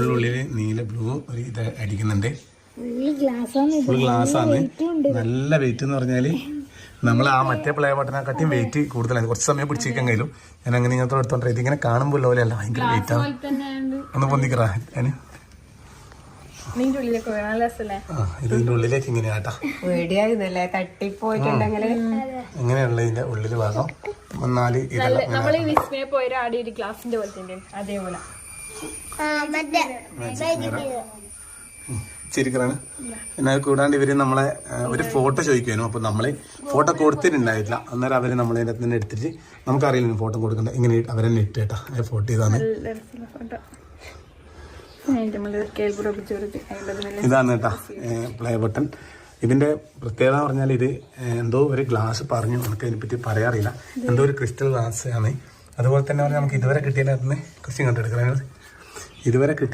ഉള്ളില് നീല ബ്ലൂ ഒരു ഇത് അടിക്കുന്നുണ്ട്. ഫുൾ ഗ്ലാസ് ആണ്. നല്ല വെയിറ്റ് എന്ന് പറഞ്ഞാല് നമ്മൾ ആ മറ്റേ പ്ലേ ബട്ടനെക്കാട്ടിയും വെയിറ്റ് കൂടുതലാണ്. കുറച്ച് സമയം പിടിച്ചിരിക്കാൻ കഴിയും. ഞാൻ അങ്ങനെ ഇങ്ങനത്തെ എടുത്തോണ്ട് ഇതിങ്ങനെ കാണുമ്പോൾ പോലെയല്ല, ഭയങ്കര വെയിറ്റ് ആണ്. ഒന്ന് പൊന്തിക്കറാ ഞാൻ ഇതിന്റെ ഉള്ളിലേക്ക് ഇങ്ങനെയാട്ടാ എങ്ങനെയുള്ള ഇതിന്റെ ഉള്ളില് ഭാഗം വന്നാല് ശരിക്കാണ്. പിന്നെ അത് കൂടാണ്ട് ഇവര് നമ്മളെ ഒരു ഫോട്ടോ ചോദിക്കുവാനും. അപ്പൊ നമ്മള് ഫോട്ടോ കൊടുത്തിട്ടുണ്ടായിട്ടില്ല. അന്നേരം അവര് നമ്മളതിന്റെ അകത്ത് തന്നെ എടുത്തിട്ട് നമുക്കറിയില്ല ഫോട്ടോ കൊടുക്കണ്ട, ഇങ്ങനെ അവരെന്നെ ഇട്ട് കേട്ടാ ഫോട്ടോ ഇതാണ്. ഇതാണ് കേട്ടാ പ്ലേ ബട്ടൺ. ഇതിന്റെ പ്രത്യേകത എന്ന് പറഞ്ഞാൽ ഇത് എന്തോ ഒരു ഗ്ലാസ് പറഞ്ഞു, നമുക്ക് അതിനെപ്പറ്റി പറയാറില്ല. എന്തോ ഒരു ക്രിസ്റ്റൽ ഗ്ലാസ് ആണ്. അതുപോലെ തന്നെ നമുക്ക് ഇതുവരെ കിട്ടിയതിനകത്ത് നിന്ന് ക്വസ്റ്റ്യൻ കണ്ടെടുക്കുന്നത്. ഇതുവരെ കിട്ടി